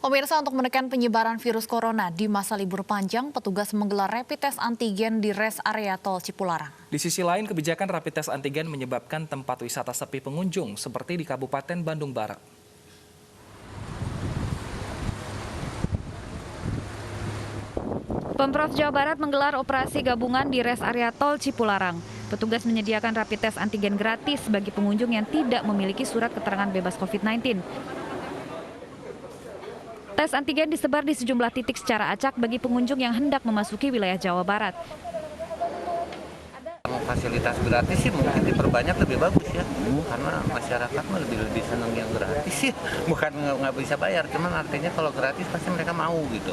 Pemirsa, untuk menekan penyebaran virus corona di masa libur panjang, petugas menggelar rapid test antigen di rest area tol Cipularang. Di sisi lain, kebijakan rapid test antigen menyebabkan tempat wisata sepi pengunjung, seperti di Kabupaten Bandung Barat. Pemprov Jawa Barat menggelar operasi gabungan di rest area tol Cipularang. Petugas menyediakan rapid test antigen gratis bagi pengunjung yang tidak memiliki surat keterangan bebas COVID-19. Tes antigen disebar di sejumlah titik secara acak bagi pengunjung yang hendak memasuki wilayah Jawa Barat. Fasilitas gratis sih mungkin diperbanyak lebih bagus ya, karena masyarakat mah lebih senang yang gratis ya, bukan nggak bisa bayar, cuman artinya kalau gratis pasti mereka mau gitu.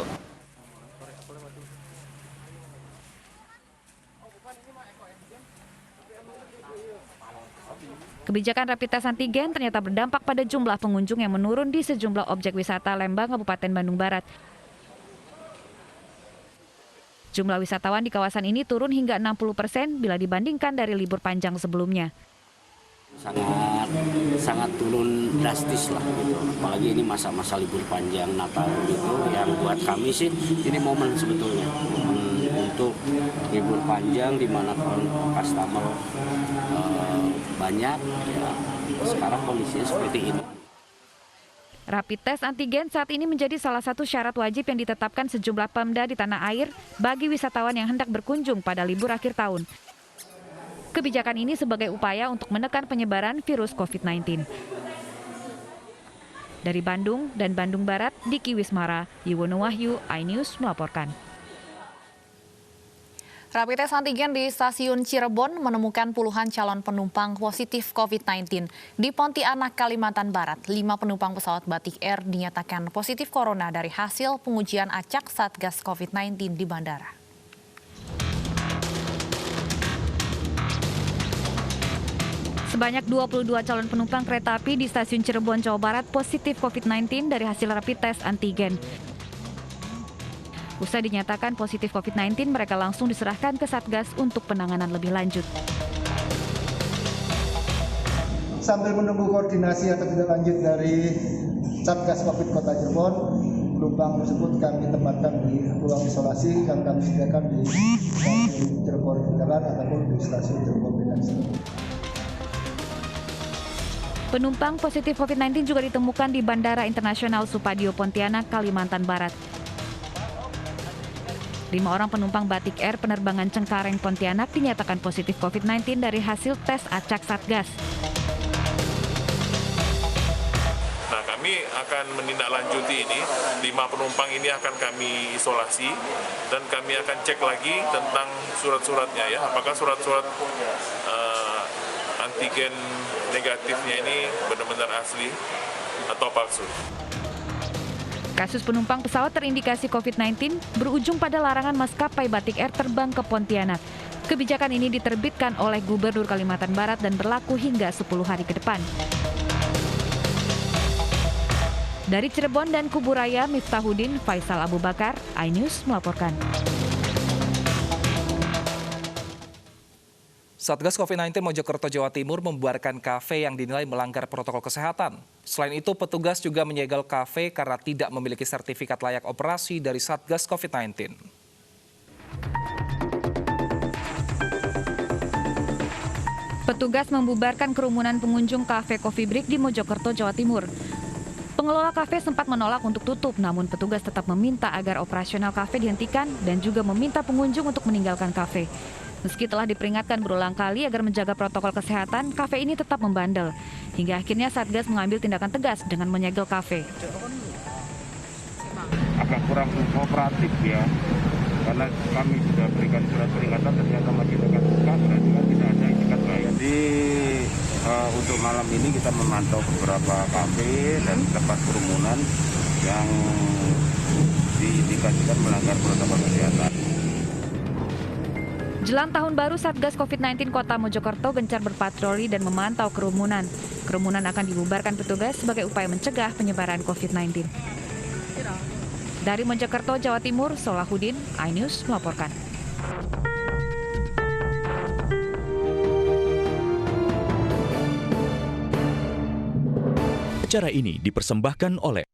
Kebijakan rapid test antigen ternyata berdampak pada jumlah pengunjung yang menurun di sejumlah objek wisata Lembang, Kabupaten Bandung Barat. Jumlah wisatawan di kawasan ini turun hingga 60% bila dibandingkan dari libur panjang sebelumnya. Sangat turun drastis lah gitu. Apalagi ini masa-masa libur panjang Natal gitu, yang buat kami sih ini momen sebetulnya untuk libur panjang di mana customer banyak ya, sekarang kondisinya seperti ini. Rapid test antigen saat ini menjadi salah satu syarat wajib yang ditetapkan sejumlah Pemda di tanah air bagi wisatawan yang hendak berkunjung pada libur akhir tahun. Kebijakan ini sebagai upaya untuk menekan penyebaran virus COVID-19. Dari Bandung dan Bandung Barat, Diki Wismara, Yuwono Wahyu, iNews melaporkan. Rapid test antigen di stasiun Cirebon menemukan puluhan calon penumpang positif COVID-19. Di Pontianak, Kalimantan Barat, 5 penumpang pesawat Batik Air dinyatakan positif corona dari hasil pengujian acak Satgas COVID-19 di bandara. Sebanyak 22 calon penumpang kereta api di stasiun Cirebon, Jawa Barat positif COVID-19 dari hasil rapid test antigen. Usai dinyatakan positif COVID-19, mereka langsung diserahkan ke Satgas untuk penanganan lebih lanjut. Sambil menunggu koordinasi atau tindak lanjut dari Satgas Covid Kota Cirebon, penumpang tersebut kami tempatkan di ruang isolasi yang kami sediakan di stasiun Cirebon Jalan ataupun di stasiun Cirebon Bekasi. Penumpang positif COVID-19 juga ditemukan di Bandara Internasional Supadio Pontianak, Kalimantan Barat. 5 orang penumpang Batik Air penerbangan Cengkareng Pontianak dinyatakan positif COVID-19 dari hasil tes acak Satgas. Nah, kami akan menindaklanjuti ini, 5 penumpang ini akan kami isolasi dan kami akan cek lagi tentang surat-suratnya ya, apakah surat-surat antigen negatifnya ini benar-benar asli atau palsu. Kasus penumpang pesawat terindikasi COVID-19 berujung pada larangan maskapai Batik Air terbang ke Pontianak. Kebijakan ini diterbitkan oleh Gubernur Kalimantan Barat dan berlaku hingga 10 hari ke depan. Dari Cirebon dan Kuburaya, Miftahudin, Faisal Abu Bakar, iNews melaporkan. Satgas COVID-19 Mojokerto, Jawa Timur membubarkan kafe yang dinilai melanggar protokol kesehatan. Selain itu, petugas juga menyegel kafe karena tidak memiliki sertifikat layak operasi dari Satgas COVID-19. Petugas membubarkan kerumunan pengunjung kafe Coffee Break di Mojokerto, Jawa Timur. Pengelola kafe sempat menolak untuk tutup, namun petugas tetap meminta agar operasional kafe dihentikan dan juga meminta pengunjung untuk meninggalkan kafe. Meski telah diperingatkan berulang kali agar menjaga protokol kesehatan, kafe ini tetap membandel. Hingga akhirnya Satgas mengambil tindakan tegas dengan menyegel kafe. Agak kurang kooperatif ya, karena kami sudah berikan surat peringatan ternyata masih dekat buka, berarti kan tidak ada itikat layak. Jadi untuk malam ini kita memantau beberapa kafe dan tempat kerumunan yang diindikasikan melanggar protokol kesehatan. Jelang tahun baru, Satgas COVID-19 Kota Mojokerto gencar berpatroli dan memantau kerumunan. Kerumunan akan dibubarkan petugas sebagai upaya mencegah penyebaran COVID-19. Dari Mojokerto, Jawa Timur, Solahuddin, iNews melaporkan. Acara ini dipersembahkan oleh